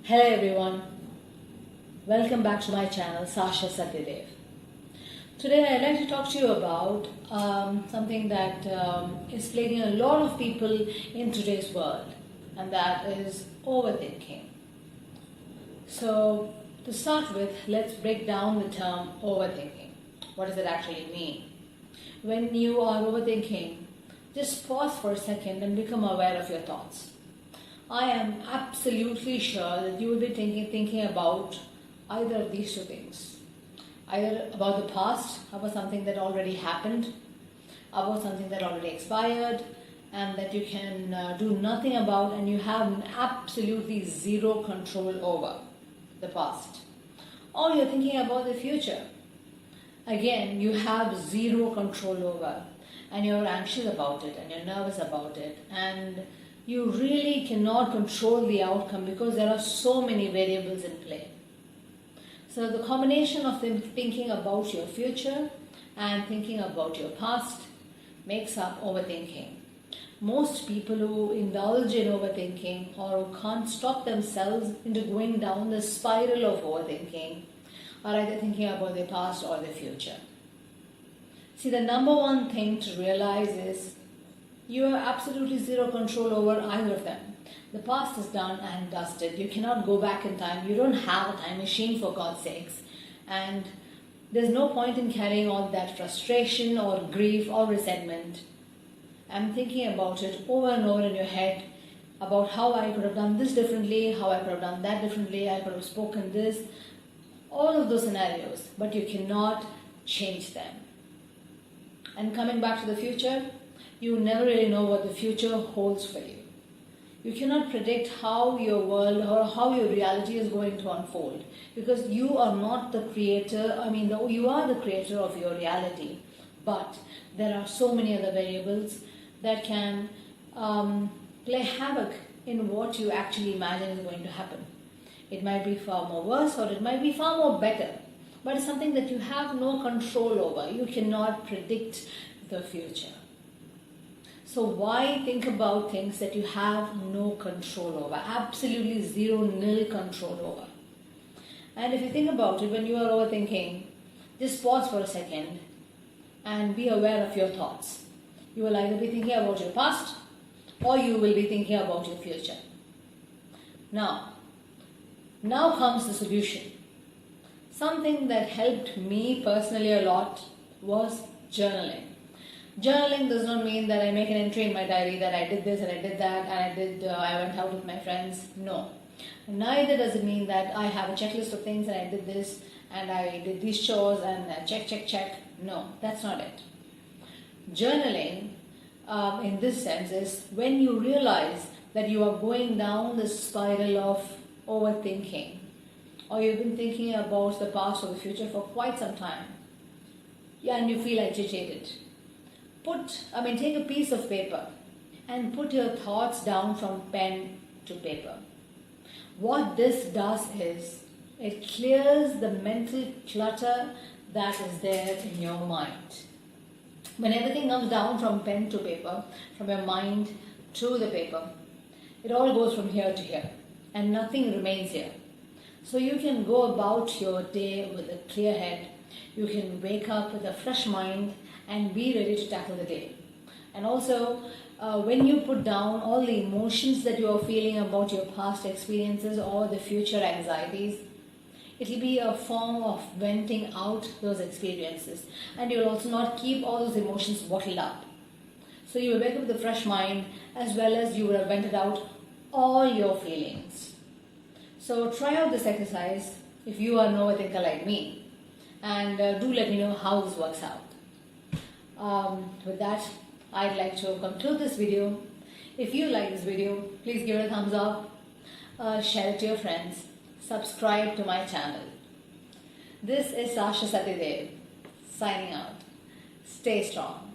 Hello everyone, welcome back to my channel Sasha Satyadev. Today I'd like to talk to you about something that is plaguing a lot of people in today's world, and that is overthinking. So to start with, let's break down the term overthinking. What does it actually mean? When you are overthinking, just pause for a second and become aware of your thoughts. I am absolutely sure that you will be thinking about either of these two things. Either about the past, about something that already happened, about something that already expired, and that you can do nothing about, and you have absolutely zero control over the past. Or you're thinking about the future. Again, you have zero control over, and you're anxious about it, and you're nervous about it, and you really cannot control the outcome because there are so many variables in play. So the combination of them thinking about your future and thinking about your past makes up overthinking. Most people who indulge in overthinking or who can't stop themselves into going down the spiral of overthinking are either thinking about their past or their future. See, the number one thing to realize is you have absolutely zero control over either of them. The past is done and dusted. You cannot go back in time. You don't have a time machine, for God's sakes. And there's no point in carrying on that frustration or grief or resentment. I'm thinking about it over and over in your head about how I could have done this differently, how I could have done that differently, I could have spoken this, all of those scenarios, but you cannot change them. And coming back to the future, you never really know what the future holds for you. You cannot predict how your world or how your reality is going to unfold because you are not the creator. You are the creator of your reality, but there are so many other variables that can play havoc in what you actually imagine is going to happen. It might be far more worse or it might be far more better, but it's something that you have no control over. You cannot predict the future. So why think about things that you have no control over, absolutely zero, nil control over? And if you think about it, when you are overthinking, just pause for a second and be aware of your thoughts. You will either be thinking about your past or you will be thinking about your future. Now comes the solution. Something that helped me personally a lot was journaling. Journaling does not mean that I make an entry in my diary that I did this and I did that and I went out with my friends. No. Neither does it mean that I have a checklist of things and I did this and I did these chores and check. No, that's not it. Journaling in this sense is when you realize that you are going down the spiral of overthinking, or you've been thinking about the past or the future for quite some time, and you feel agitated. Take a piece of paper and put your thoughts down from pen to paper. What this does is it clears the mental clutter that is there in your mind. When everything comes down from pen to paper, from your mind to the paper, it all goes from here to here and nothing remains here. So you can go about your day with a clear head. You can wake up with a fresh mind and be ready to tackle the day. And also, when you put down all the emotions that you are feeling about your past experiences or the future anxieties, it will be a form of venting out those experiences. And you will also not keep all those emotions bottled up. So you will wake up with a fresh mind as well as you will have vented out all your feelings. So try out this exercise if you are an overthinker like me. And do let me know how this works out. With that, I'd like to conclude this video. If you like this video, please give it a thumbs up, share it to your friends, subscribe to my channel. This is Sasha Satyadev signing out. Stay strong.